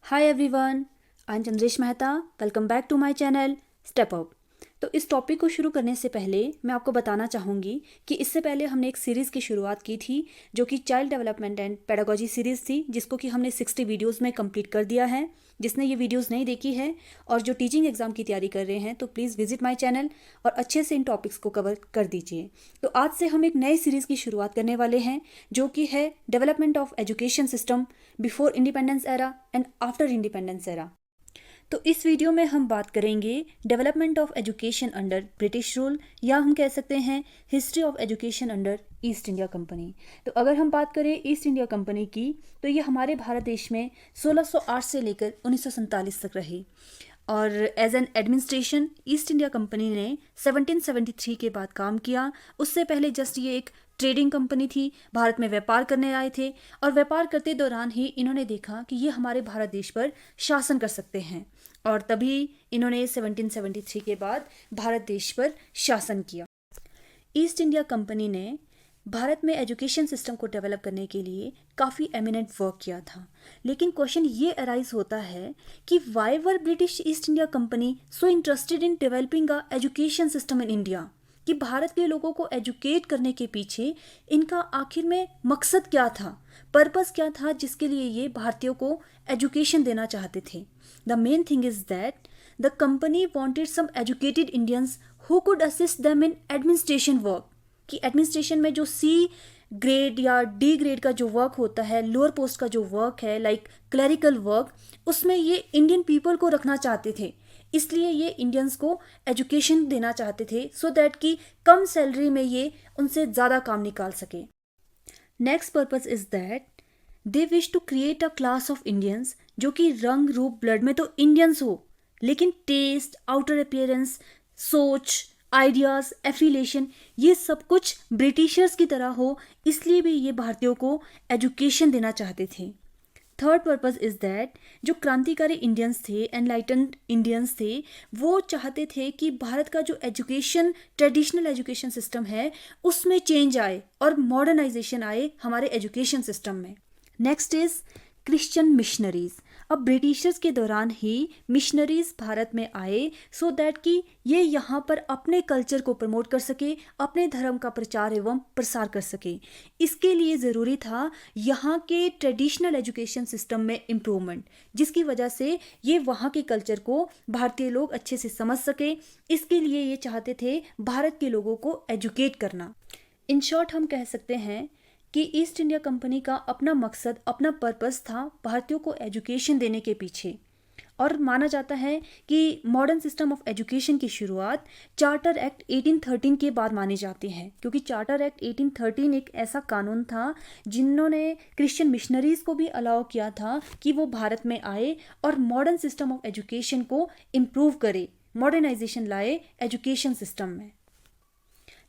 Hi everyone, I am Chandresh Mehta. Welcome back to my channel step up. तो इस topic को शुरू करने से पहले मैं आपको बताना चाहूँगी कि इससे पहले हमने एक सीरीज़ की शुरुआत की थी जो कि child development and pedagogy series थी, जिसको कि हमने 60 वीडियोस में कंप्लीट कर दिया है। जिसने ये वीडियोस नहीं देखी है और जो टीचिंग एग्जाम की तैयारी कर रहे हैं तो प्लीज़ विजिट माय चैनल और अच्छे से इन टॉपिक्स को कवर कर दीजिए। तो आज से हम एक नए सीरीज़ की शुरुआत करने वाले हैं जो कि है development of education system before independence era and after independence era. तो इस वीडियो में हम बात करेंगे development of education under British rule, या हम कह सकते हैं history of education under east India company. तो अगर हम बात करें ईस्ट इंडिया कंपनी की तो ये हमारे भारत देश में 1608 से लेकर 1947 तक रही और as an administration East India Company ने 1773 के बाद काम किया। उससे पहले जस्ट ये एक ट्रेडिंग कंपनी थी, भारत में व्यापार करने आए थे और व्यापार करते दौरान ही इन्होंने देखा कि ये हमारे भारत देश पर शासन कर सकते हैं और तभी इन्होंने 1773 के बाद भारत देश पर शासन किया। ईस्ट इंडिया कंपनी ने भारत में एजुकेशन सिस्टम को डेवलप करने के लिए काफ़ी एमिनेंट वर्क किया था, लेकिन क्वेश्चन ये अराइज होता है कि why were British east India company so interested in developing a education system in India, कि भारत के लोगों को एजुकेट करने के पीछे इनका आखिर में मकसद क्या था, पर्पस क्या था जिसके लिए ये भारतीयों को एजुकेशन देना चाहते थे। The main thing is that the company wanted some educated Indians who could assist them in administration work, कि एडमिनिस्ट्रेशन में जो सी ग्रेड या डी ग्रेड का जो वर्क होता है, लोअर पोस्ट का जो वर्क है लाइक क्लरिकल वर्क, उसमें ये इंडियन पीपल को रखना चाहते थे। इसलिए ये इंडियंस को एजुकेशन देना चाहते थे सो दैट कि कम सैलरी में ये उनसे ज़्यादा काम निकाल सके। Next purpose is that they wish to create a class of Indians जो कि रंग रूप ब्लड में तो इंडियंस हो, लेकिन टेस्ट, आउटर अपीयरेंस, सोच, आइडियाज़, एफिलेशन, ये सब कुछ ब्रिटिशर्स की तरह हो, इसलिए भी ये भारतीयों को एजुकेशन देना चाहते थे। थर्ड पर्पस इज दैट जो क्रांतिकारी इंडियंस थे, एनलाइटन्ड इंडियंस थे, वो चाहते थे कि भारत का जो एजुकेशन, ट्रेडिशनल एजुकेशन सिस्टम है उसमें चेंज आए और मॉडर्नाइजेशन आए हमारे एजुकेशन सिस्टम में। Next is Christian missionaries. अब ब्रिटिशर्स के दौरान ही मिशनरीज भारत में आए सो दैट कि ये यहाँ पर अपने कल्चर को प्रमोट कर सके, अपने धर्म का प्रचार एवं प्रसार कर सके। इसके लिए ज़रूरी था यहाँ के ट्रेडिशनल एजुकेशन सिस्टम में इम्प्रूवमेंट, जिसकी वजह से ये वहाँ के कल्चर को भारतीय लोग अच्छे से समझ सके। इसके लिए ये चाहते थे भारत के लोगों को एजुकेट करना। इन शॉर्ट हम कह सकते हैं कि ईस्ट इंडिया कंपनी का अपना मकसद, अपना पर्पस था भारतीयों को एजुकेशन देने के पीछे। और माना जाता है कि मॉडर्न सिस्टम ऑफ एजुकेशन की शुरुआत चार्टर एक्ट 1813 के बाद मानी जाती है, क्योंकि चार्टर एक्ट 1813 एक ऐसा कानून था जिन्होंने क्रिश्चियन मिशनरीज को भी अलाउ किया था कि वो भारत में आए और मॉडर्न सिस्टम ऑफ एजुकेशन को इम्प्रूव करे, मॉडर्नाइजेशन लाए एजुकेशन सिस्टम में।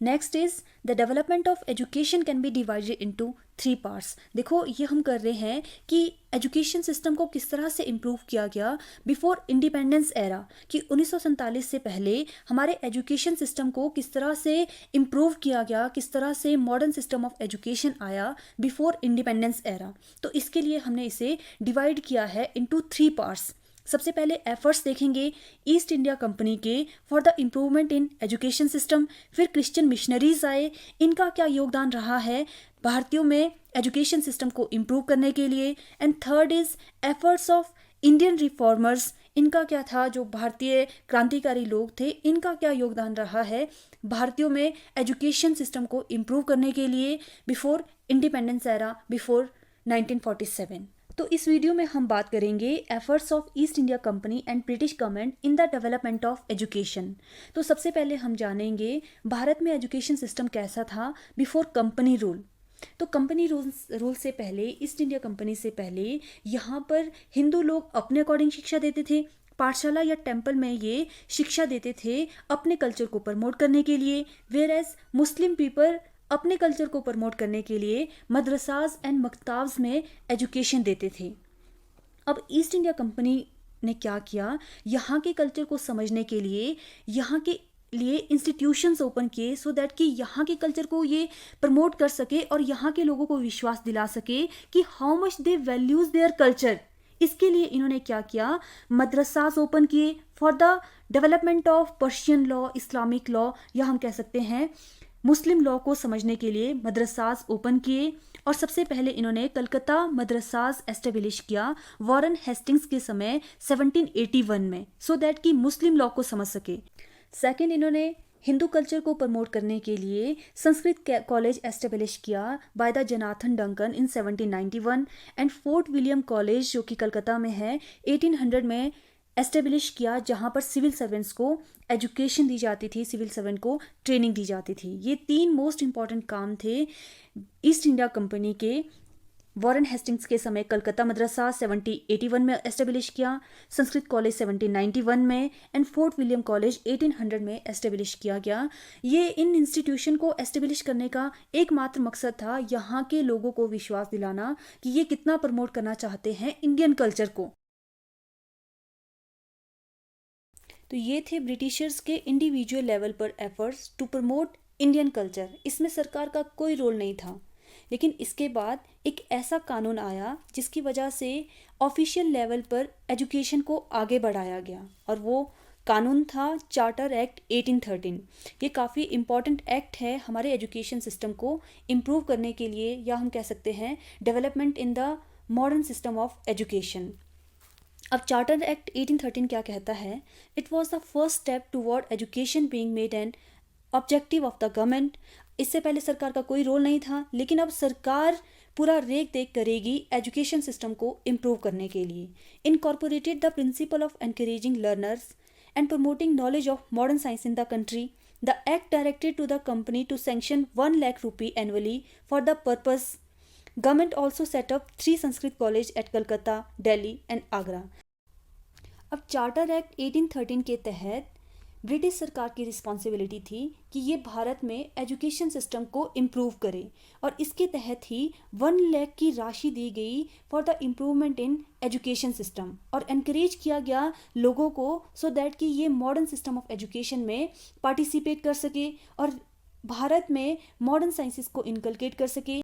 Next is the development of education can be divided into 3 parts. देखो ये हम कर रहे हैं कि एजुकेशन सिस्टम को किस तरह से इम्प्रूव किया गया बिफोर इंडिपेंडेंस एरा, कि 1947 से पहले हमारे एजुकेशन सिस्टम को किस तरह से इम्प्रूव किया गया, किस तरह से मॉडर्न सिस्टम ऑफ एजुकेशन आया बिफोर इंडिपेंडेंस एरा। तो इसके लिए हमने इसे डिवाइड किया है इनटू 3 पार्ट्स। सबसे पहले एफर्ट्स देखेंगे ईस्ट इंडिया कंपनी के for the improvement in education system, फिर क्रिश्चियन मिशनरीज आए, इनका क्या योगदान रहा है भारतीयों में एजुकेशन सिस्टम को इम्प्रूव करने के लिए, and third is efforts of Indian reformers, इनका क्या था, जो भारतीय क्रांतिकारी लोग थे इनका क्या योगदान रहा है भारतीयों में एजुकेशन सिस्टम को इम्प्रूव करने के लिए बिफोर इंडिपेंडेंस एरा, बिफोर 1947। तो इस वीडियो में हम बात करेंगे efforts of east India company and British government in the development of education. तो सबसे पहले हम जानेंगे भारत में एजुकेशन सिस्टम कैसा था बिफोर कंपनी रूल। तो कंपनी रूल से पहले, ईस्ट इंडिया कंपनी से पहले यहाँ पर हिंदू लोग अपने अकॉर्डिंग शिक्षा देते थे, पाठशाला या टेम्पल में ये शिक्षा देते थे अपने कल्चर को प्रमोट करने के लिए, वेयर एज मुस्लिम पीपल अपने कल्चर को प्रमोट करने के लिए मदरसाज एंड मकताब्स में एजुकेशन देते थे। अब ईस्ट इंडिया कंपनी ने क्या किया, यहाँ के कल्चर को समझने के लिए यहाँ के लिए इंस्टीट्यूशंस ओपन किए सो दैट कि यहाँ के कल्चर को ये प्रमोट कर सके और यहाँ के लोगों को विश्वास दिला सके कि how much they values their culture, इसके लिए इन्होंने क्या किया, मदरसास ओपन किए for the development of Persian law, Islamic law, या हम कह सकते हैं मुस्लिम लॉ को समझने के लिए मदरसास ओपन किए। और सबसे पहले इन्होंने कलकत्ता मदरसास एस्टेब्लिश किया वॉरेन हेस्टिंग्स के समय 1781 में, सो दैट कि मुस्लिम लॉ को समझ सके। सेकंड, इन्होंने हिंदू कल्चर को प्रमोट करने के लिए संस्कृत कॉलेज एस्टेब्लिश किया by the Jonathan Duncan in 1791 and fort William college जो कि कलकत्ता में है 1800 में एस्टेब्लिश किया, जहाँ पर सिविल सर्वेंट्स को एजुकेशन दी जाती थी, सिविल सर्वेंट को ट्रेनिंग दी जाती थी। ये 3 मोस्ट इंपॉर्टेंट काम थे ईस्ट इंडिया कंपनी के। वॉरेन हेस्टिंग्स के समय कलकत्ता मदरसा 1781 में एस्टेब्लिश किया, संस्कृत कॉलेज 1791 में एंड फोर्ट विलियम कॉलेज 1800 में एस्टेब्लिश किया गया। ये इन इंस्टीट्यूशन को एस्टेब्लिश करने का एकमात्र मकसद था यहाँ के लोगों को विश्वास दिलाना कि ये कितना प्रमोट करना चाहते हैं इंडियन कल्चर को। तो ये थे ब्रिटिशर्स के इंडिविजुअल लेवल पर efforts to promote Indian culture. इसमें सरकार का कोई रोल नहीं था। लेकिन इसके बाद एक ऐसा कानून आया जिसकी वजह से ऑफिशियल लेवल पर एजुकेशन को आगे बढ़ाया गया, और वो कानून था चार्टर एक्ट 1813। ये काफ़ी इम्पॉर्टेंट एक्ट है हमारे एजुकेशन सिस्टम को इम्प्रूव करने के लिए, या हम कह सकते हैं development in the modern system of education. अब चार्टर एक्ट 1813 क्या कहता है? It was the first step toward education being made an objective of the government. इससे पहले सरकार का कोई रोल नहीं था, लेकिन अब सरकार पूरा रेख देख करेगी एजुकेशन सिस्टम को इम्प्रूव करने के लिए। Incorporated the principle of encouraging learners and promoting knowledge of modern science in the country. The act directed to the company to sanction 1 lakh rupee annually for the purpose. Government also set up 3 Sanskrit college at Calcutta, Delhi and Agra. अब charter act 1813 के तहत British सरकार की responsibility थी कि ये भारत में education system को इम्प्रूव करे, और इसके तहत ही 1 लाख की राशि दी गई for the improvement in education system, और एनकरेज किया गया लोगों को सो दैट कि ये मॉडर्न सिस्टम ऑफ एजुकेशन में पार्टिसिपेट कर सके और भारत में मॉडर्न साइंसेस को इनकलकेट कर सके।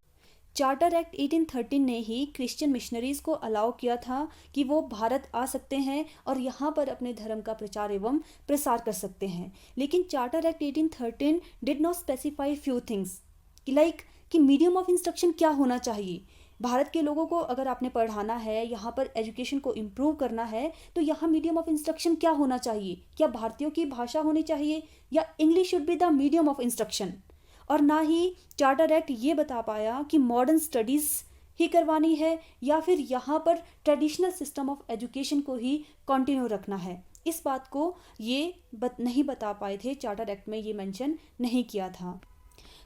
चार्टर एक्ट 1813 ने ही क्रिश्चियन मिशनरीज को अलाउ किया था कि वो भारत आ सकते हैं और यहाँ पर अपने धर्म का प्रचार एवं प्रसार कर सकते हैं। लेकिन charter act 1813 did not specify few things, like कि मीडियम ऑफ इंस्ट्रक्शन क्या होना चाहिए। भारत के लोगों को अगर आपने पढ़ाना है, यहाँ पर एजुकेशन को इम्प्रूव करना है, तो यहाँ मीडियम ऑफ इंस्ट्रक्शन क्या होना चाहिए? क्या भारतीयों की भाषा होनी चाहिए, या English should be the medium of instruction? और ना ही चार्टर एक्ट ये बता पाया कि मॉडर्न स्टडीज़ ही करवानी है या फिर यहाँ पर ट्रेडिशनल सिस्टम ऑफ एजुकेशन को ही कंटिन्यू रखना है। इस बात को ये नहीं बता पाए थे, चार्टर एक्ट में ये मेंशन नहीं किया था।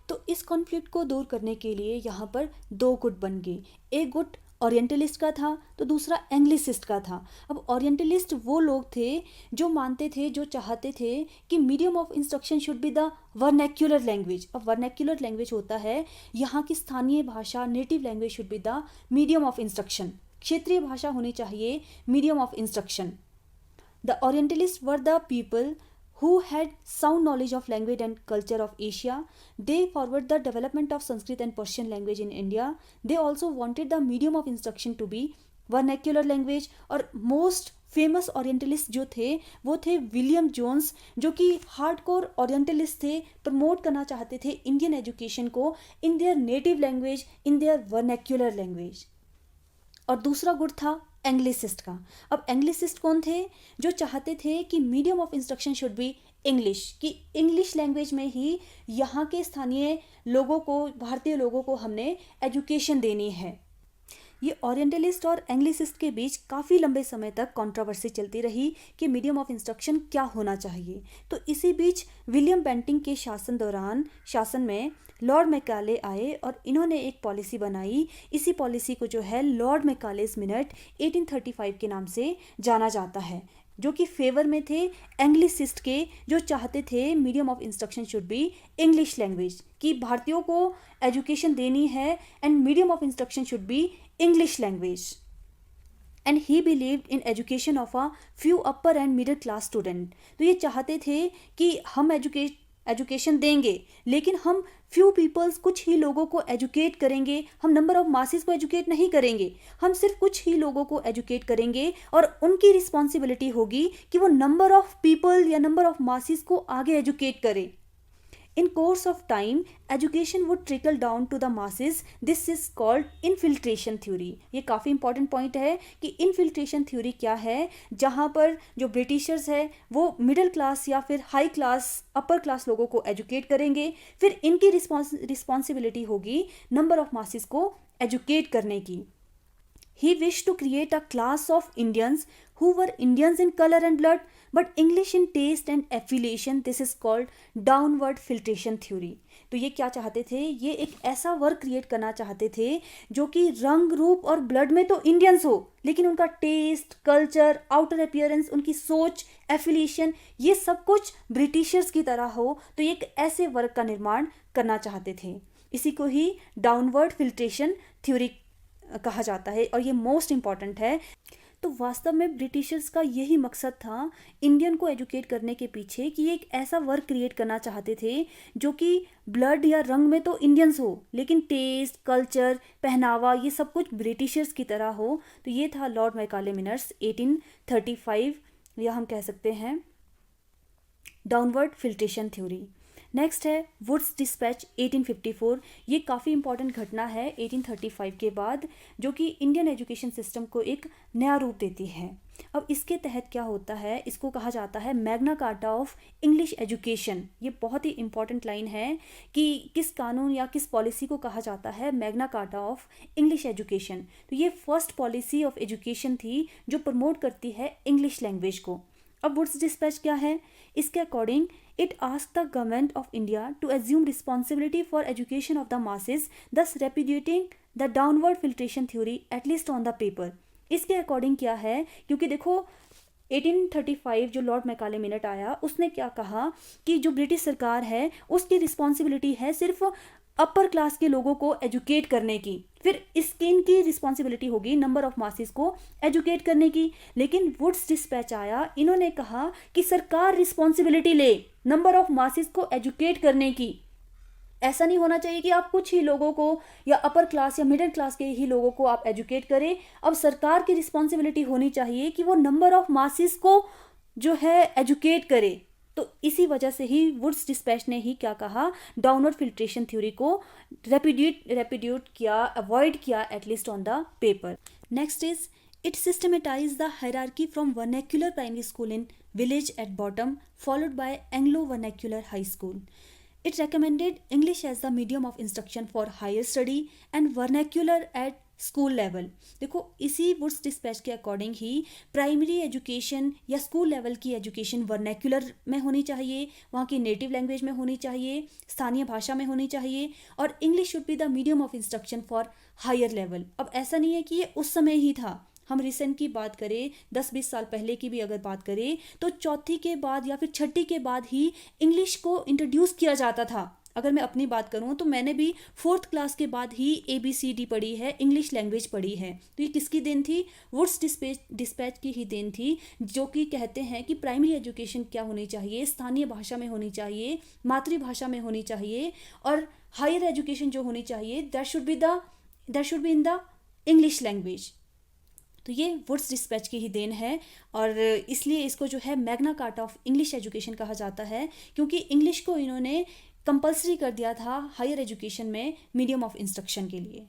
तो इस कॉन्फ्लिक्ट को दूर करने के लिए यहाँ पर 2 गुट बन गए। एक गुट ओरिएंटलिस्ट का था तो दूसरा एंग्लिसिस्ट का था। अब ओरिएंटलिस्ट वो लोग थे जो मानते थे, जो चाहते थे कि medium of instruction should be the vernacular language. अब वर्नैक्युलर लैंग्वेज होता है यहाँ की स्थानीय भाषा, native language should be the medium of instruction. क्षेत्रीय भाषा होनी चाहिए medium of instruction. The orientalist were the people who had sound knowledge of language and culture of Asia. They forward the development of Sanskrit and Persian language in India. They also wanted the medium of instruction to be vernacular language. और most famous orientalist जो थे वो थे William Jones, जो कि hardcore orientalist थे, promote करना चाहते थे इंडियन एजुकेशन को in their native language, in their vernacular language. और दूसरा गुट था एंग्लिसिस्ट का। अब एंग्लिसिस्ट कौन थे? जो चाहते थे कि medium of instruction should be English, कि इंग्लिश लैंग्वेज में ही यहाँ के स्थानीय लोगों को, भारतीय लोगों को हमने एजुकेशन देनी है। ये ओरिएंटलिस्ट और एंग्लिसिस्ट के बीच काफ़ी लंबे समय तक कंट्रोवर्सी चलती रही कि मीडियम ऑफ इंस्ट्रक्शन क्या होना चाहिए। तो इसी बीच विलियम बेंटिंग के शासन में लॉर्ड मैकाले आए और इन्होंने एक पॉलिसी बनाई। इसी पॉलिसी को जो है लॉर्ड मैकालेस मिनट 1835 के नाम से जाना जाता है, जो कि फेवर में थे एंग्लिसिस्ट के, जो चाहते थे medium of instruction should be English language, कि भारतीयों को एजुकेशन देनी है and medium of instruction should be English language. And he believed in education of a few upper and middle class student. तो ये चाहते थे कि हम एजुकेशन देंगे, लेकिन हम फ्यू पीपल्स, कुछ ही लोगों को एजुकेट करेंगे, हम नंबर ऑफ मासेस को एजुकेट नहीं करेंगे, हम सिर्फ कुछ ही लोगों को एजुकेट करेंगे और उनकी रिस्पॉन्सिबिलिटी होगी कि वो नंबर ऑफ पीपल या नंबर ऑफ मासेस को आगे एजुकेट करें. In course of time, education would trickle down to the masses. This is called infiltration theory. ये काफ़ी इंपॉर्टेंट पॉइंट है कि infiltration theory क्या है, जहाँ पर जो ब्रिटिशर्स है वो मिडिल क्लास या फिर हाई क्लास, अपर क्लास लोगों को एजुकेट करेंगे, फिर इनकी रिस्पॉन्सिबिलिटी होगी नंबर ऑफ मासेस को एजुकेट करने की. He wished to create a class of Indians who were Indians in color and blood, but English in taste and affiliation. This is called downward filtration theory. तो ये क्या चाहते थे, ये एक ऐसा वर्ग क्रिएट करना चाहते थे जो कि रंग रूप और ब्लड में तो इंडियंस हो, लेकिन उनका टेस्ट, कल्चर, आउटर अपीयरेंस, उनकी सोच, एफिलिएशन, ये सब कुछ ब्रिटिशर्स की तरह हो. तो ये एक ऐसे वर्ग का निर्माण करना चाहते थे. इसी को ही डाउनवर्ड फिल्ट्रेशन थ्योरी कहा जाता है और ये मोस्ट इम्पॉर्टेंट है. तो वास्तव में ब्रिटिशर्स का यही मकसद था इंडियन को एजुकेट करने के पीछे, कि ये एक ऐसा वर्क क्रिएट करना चाहते थे जो कि ब्लड या रंग में तो इंडियंस हो, लेकिन टेस्ट, कल्चर, पहनावा, ये सब कुछ ब्रिटिशर्स की तरह हो. तो ये था लॉर्ड मैकाले मिनर्स 1835, या हम कह सकते हैं डाउनवर्ड फिल्ट्रेशन थ्योरी. नेक्स्ट है वुड्स डिस्पैच 1854. ये काफ़ी इंपॉर्टेंट घटना है 1835 के बाद, जो कि इंडियन एजुकेशन सिस्टम को एक नया रूप देती है. अब इसके तहत क्या होता है, इसको कहा जाता है Magna carta of English education. ये बहुत ही इंपॉर्टेंट लाइन है कि किस कानून या किस पॉलिसी को कहा जाता है Magna carta of English education. तो ये फर्स्ट पॉलिसी ऑफ एजुकेशन थी जो प्रमोट करती है इंग्लिश लैंग्वेज को. अब वुड्स डिस्पैच क्या है, इसके according it asked the government of India to assume responsibility for education of the masses, thus repudiating the downward filtration theory at least on the paper. इसके according क्या है, क्योंकि देखो 1835 जो लॉर्ड मैकाले मिनट आया, उसने क्या कहा कि जो ब्रिटिश सरकार है उसकी रिस्पॉन्सिबिलिटी है सिर्फ अपर क्लास के लोगों को एजुकेट करने की, फिर इनकी रिस्पॉन्सिबिलिटी होगी नंबर ऑफ मासेस को एजुकेट करने की. लेकिन वुड्स डिस्पैच आया, इन्होंने कहा कि सरकार रिस्पॉन्सिबिलिटी ले नंबर ऑफ मासेस को एजुकेट करने की. ऐसा नहीं होना चाहिए कि आप कुछ ही लोगों को या अपर क्लास या मिडिल क्लास के ही लोगों को आप एजुकेट करें. अब सरकार की रिस्पॉन्सिबिलिटी होनी चाहिए कि वो नंबर ऑफ मासेस को जो है एजुकेट करे. तो इसी वजह से ही वुड्स डिस्पैच ने ही क्या कहा, डाउनवर्ड फिल्ट्रेशन थ्योरी को रेपिड्यूट किया, अवॉइड किया at least on the paper. Next is it systematise the hierarchy from vernacular primary school in village at bottom, followed by Anglo-Vernacular High School. It recommended English as the medium of instruction for higher study and vernacular at school level. देखो इसी woods dispatch के according ही primary education या school level की education vernacular में होनी चाहिए, वहाँ की नेटिव लैंग्वेज में होनी चाहिए, स्थानीय भाषा में होनी चाहिए, और English should be the medium of instruction for higher level. अब ऐसा नहीं है कि ये उस समय ही था, हम रिसेंट की बात करें 10-20 साल पहले की भी अगर बात करें तो चौथी के बाद या फिर छठी के बाद ही इंग्लिश को इंट्रोड्यूस किया जाता था. अगर मैं अपनी बात करूं तो मैंने भी 4th क्लास के बाद ही ABCD पढ़ी है, इंग्लिश लैंग्वेज पढ़ी है. तो ये किसकी देन थी, वुड्स डिस्पैच की ही देन थी, जो कि कहते हैं कि प्राइमरी एजुकेशन क्या होनी चाहिए, स्थानीय भाषा में होनी चाहिए, मातृभाषा में होनी चाहिए, और हायर एजुकेशन जो होनी चाहिए that should be in the English language. तो ये वुड्स डिस्पैच की ही देन है, और इसलिए इसको जो है Magna carta of English education कहा जाता है, क्योंकि इंग्लिश को इन्होंने कंपलसरी कर दिया था हायर एजुकेशन में मीडियम ऑफ इंस्ट्रक्शन के लिए.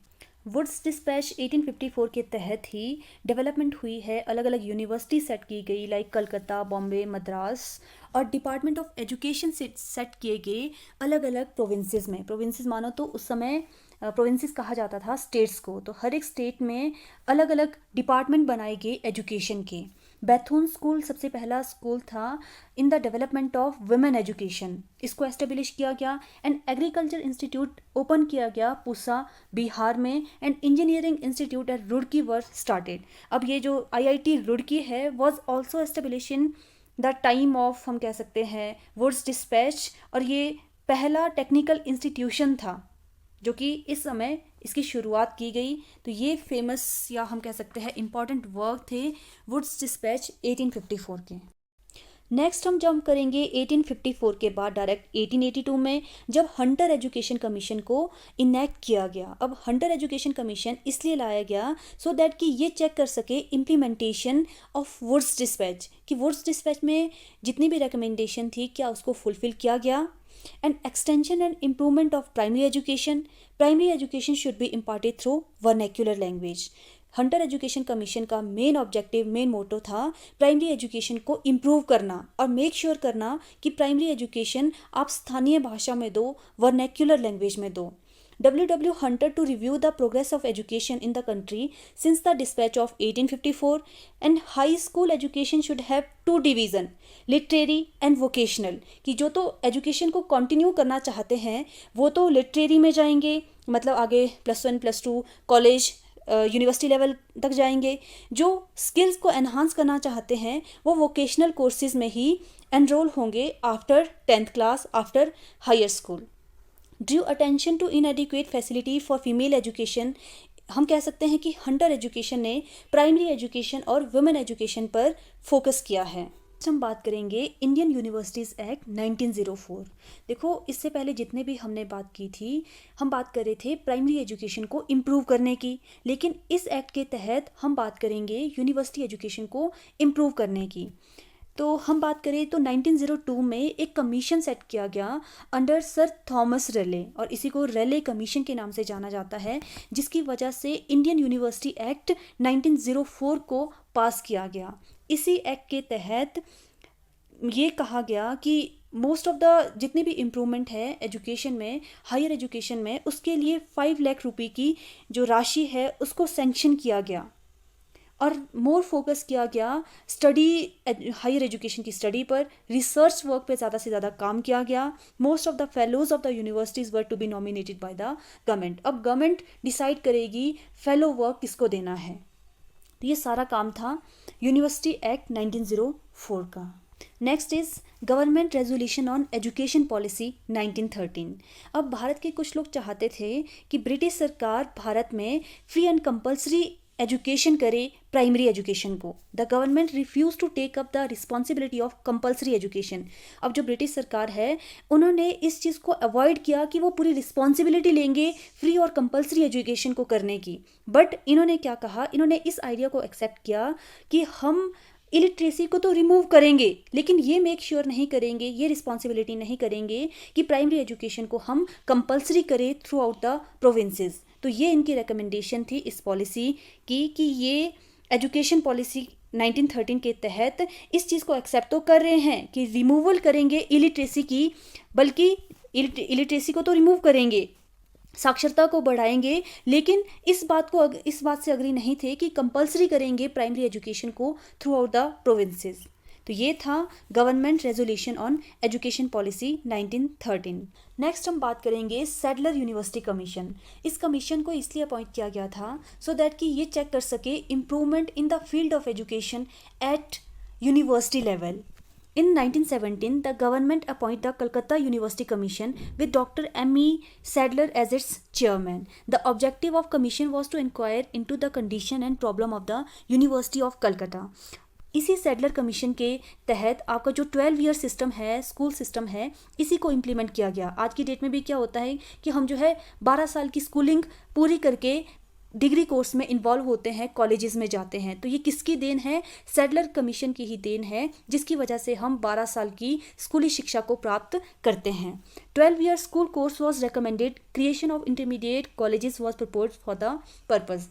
वुड्स डिस्पैच 1854 के तहत ही डेवलपमेंट हुई है, अलग अलग यूनिवर्सिटी सेट की गई लाइक कलकत्ता, बॉम्बे, मद्रास, और डिपार्टमेंट ऑफ एजुकेशन सेट किए गए अलग अलग प्रोविंसेस में. प्रोविंसेस मानो तो उस समय प्रोविंसेस कहा जाता था स्टेट्स को. तो हर एक स्टेट में अलग अलग डिपार्टमेंट बनाए गए एजुकेशन के. बैथून स्कूल सबसे पहला स्कूल था in the development of women education, इसको एस्टेब्लिश किया गया. एंड एग्रीकल्चर इंस्टीट्यूट ओपन किया गया पूसा बिहार में, and engineering institute eight Roorkee were started. अब ये जो IIT रुड़की है was also establish in the time of, हम कह सकते हैं, वुड्स डिस्पैच, और ये पहला टेक्निकल इंस्टीट्यूशन था जो कि इस समय इसकी शुरुआत की गई. तो ये फेमस या हम कह सकते हैं इम्पॉर्टेंट वर्क थे वुड्स डिस्पैच 1854 के. नेक्स्ट हम जंप करेंगे 1854 के बाद डायरेक्ट 1882 में, जब हंटर एजुकेशन कमीशन को इनेक्ट किया गया। अब हंटर एजुकेशन कमीशन इसलिए लाया गया सो दैट कि ये चेक कर सके इम्प्लीमेंटेशन ऑफ वुड्स डिस्पैच, कि वुड्स डिस्पैच में जितनी भी रिकमेंडेशन थी क्या उसको फुलफिल किया गया। And extension and improvement of primary education should be imparted through vernacular language. Hunter education commission का मेन ऑब्जेक्टिव, मेन मोटो था प्राइमरी एजुकेशन को इम्प्रूव करना और मेक श्योर करना कि प्राइमरी एजुकेशन आप स्थानीय भाषा में दो, वर्नैक्युलर लैंग्वेज में दो। W. Hunter to review the progress of education in the country since the dispatch of 1854, and high school education should have two division, literary and vocational, कि जो तो एजुकेशन को कंटिन्यू करना चाहते हैं वो तो लिटरेरी में जाएंगे, मतलब आगे +1 +2 कॉलेज यूनिवर्सिटी लेवल तक जाएंगे। जो स्किल्स को एनहांस करना चाहते हैं वो वोकेशनल कोर्सेज में ही एनरोल होंगे after 10th class, after higher school. Due attention to inadequate facility for female education, हम कह सकते हैं कि हंटर एजुकेशन ने प्राइमरी एजुकेशन और वुमेन एजुकेशन पर फोकस किया है। हम बात करेंगे इंडियन यूनिवर्सिटीज़ एक्ट 1904। देखो इससे पहले जितने भी हमने बात की थी, हम बात कर रहे थे प्राइमरी एजुकेशन को इम्प्रूव करने की, लेकिन इस एक्ट के तहत हम बात करेंगे यूनिवर्सिटी एजुकेशन को इम्प्रूव करने की। तो हम बात करें तो 1902 में एक कमीशन सेट किया गया अंडर सर थॉमस रेले, और इसी को रेले कमीशन के नाम से जाना जाता है, जिसकी वजह से इंडियन यूनिवर्सिटी एक्ट 1904 को पास किया गया। इसी एक्ट के तहत ये कहा गया कि मोस्ट ऑफ द जितनी भी इम्प्रूवमेंट है एजुकेशन में, हायर एजुकेशन में, उसके लिए 5 लाख रुपए की जो राशि है उसको सैंक्शन किया गया और मोर फोकस किया गया स्टडी, हायर एजुकेशन की स्टडी पर, रिसर्च वर्क पे ज़्यादा से ज़्यादा काम किया गया। Most of the fellows of the universities were to be nominated by the government. अब गवर्नमेंट डिसाइड करेगी फेलो वर्क किसको देना है। तो ये सारा काम था यूनिवर्सिटी एक्ट 1904 का। Next is government resolution on education policy 1913। अब भारत के कुछ लोग चाहते थे कि ब्रिटिश सरकार भारत में फ्री एंड कंपल्सरी एजुकेशन करे प्राइमरी एजुकेशन को। The government refuse to take up the responsibility of compulsory education. अब जो ब्रिटिश सरकार है उन्होंने इस चीज़ को अवॉइड किया कि वो पूरी रिस्पॉन्सिबिलिटी लेंगे फ्री और कंपल्सरी एजुकेशन को करने की। बट इन्होंने क्या कहा, इन्होंने इस आइडिया को एक्सेप्ट किया कि हम इलिटरेसी को तो रिमूव करेंगे, लेकिन ये मेक श्योर नहीं करेंगे, ये रिस्पॉन्सिबिलिटी नहीं करेंगे कि प्राइमरी एजुकेशन को हम कंपल्सरी करें थ्रू आउट द प्रोविंसेस। तो ये इनकी रिकमेंडेशन थी इस पॉलिसी की कि ये एजुकेशन पॉलिसी 1913 के तहत इस चीज़ को एक्सेप्ट तो कर रहे हैं कि रिमूवल करेंगे इलिटरेसी की, बल्कि इलिटरेसी को तो रिमूव करेंगे, साक्षरता को बढ़ाएंगे, लेकिन इस बात से अग्री नहीं थे कि कंपल्सरी करेंगे प्राइमरी एजुकेशन को थ्रू आउट द प्रोविंसेस। तो ये था government resolution on education policy 1913। Next हम बात करेंगे सैडलर यूनिवर्सिटी कमीशन। इस कमीशन को इसलिए अपॉइंट किया गया था सो दैट कि ये चेक कर सके improvement in the field of education at university level. In 1917, the government appointed the Calcutta University Commission with Dr. M.E. Sadler as its chairman. The objective of commission was to inquire into the condition and problem of the University of Calcutta. इसी Sadler commission के तहत आपका जो 12 year system है, school system है, इसी को implement किया गया। आज की डेट में भी क्या होता है कि हम जो है 12 साल की स्कूलिंग पूरी करके डिग्री कोर्स में इन्वॉल्व होते हैं, कॉलेजेस में जाते हैं। तो ये किसकी देन है? सैडलर कमीशन की ही देन है, जिसकी वजह से हम 12 साल की स्कूली शिक्षा को प्राप्त करते हैं। 12 year school course was recommended, creation of intermediate colleges was proposed for the purpose.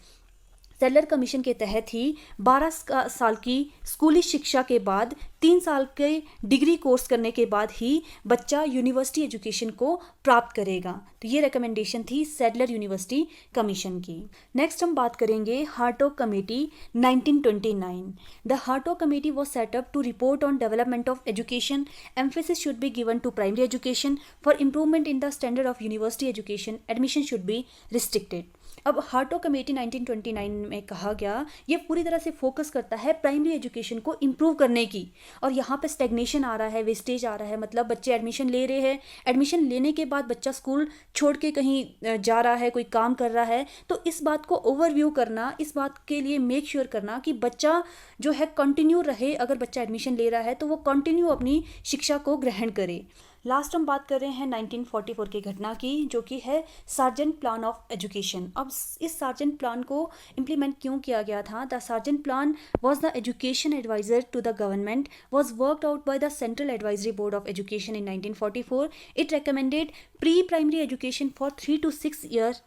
Sadler commission के तहत ही 12 साल की स्कूली शिक्षा के बाद 3 साल के डिग्री कोर्स करने के बाद ही बच्चा यूनिवर्सिटी एजुकेशन को प्राप्त करेगा। तो ये रिकमेंडेशन थी सैडलर यूनिवर्सिटी कमीशन की। नेक्स्ट हम बात करेंगे Hartog committee 1929। The Hartog committee was set up to report on development of education. Emphasis should be given to primary education. For improvement in the standard of university education, admission should be restricted. अब Hartog committee 1929 में कहा गया, ये पूरी तरह से focus करता है प्राइमरी एजुकेशन को इम्प्रूव करने की। और यहाँ पे स्टेगनेशन आ रहा है, वेस्टेज आ रहा है, मतलब बच्चे एडमिशन ले रहे हैं, एडमिशन लेने के बाद बच्चा स्कूल छोड़ के कहीं जा रहा है, कोई काम कर रहा है। तो इस बात को ओवरव्यू करना, इस बात के लिए मेक श्योर करना कि बच्चा जो है कंटिन्यू रहे, अगर बच्चा एडमिशन ले रहा है तो वो कंटिन्यू अपनी शिक्षा को ग्रहण करे। लास्ट हम बात कर रहे हैं 1944 की घटना की, जो कि है सार्जेंट प्लान ऑफ एजुकेशन। अब इस सार्जेंट प्लान को इम्प्लीमेंट क्यों किया गया था? The Sargent plan was the education adviser to the government, was worked out by the central advisory board of education in 1944. It recommended pre-primary education for 3 to 6 years,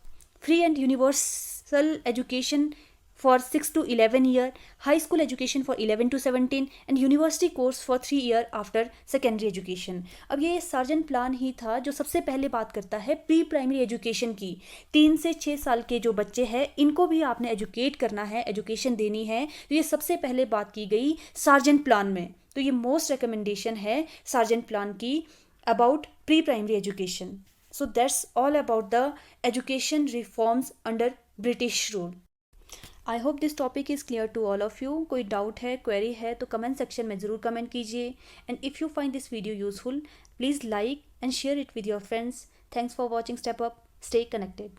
free and universal education for 6 to 11 year, high school education for 11 to 17 and university course for 3 year after secondary education. अब ये sergeant plan ही था जो सबसे पहले बात करता है pre primary education की। 3 से 6 साल के जो बच्चे हैं इनको भी आपने एजुकेट करना है, एजुकेशन देनी है। तो ये सबसे पहले बात की गई सार्जेंट प्लान में। तो ये मोस्ट रिकमेंडेशन है सार्जेंट प्लान की about pre primary education. So that's all about the education reforms under British rule. I hope this topic is clear to all of you. कोई डाउट है, query है तो comment section में ज़रूर comment कीजिए। And if you find this video useful, please like and share it with your friends. Thanks for watching step up. Stay connected.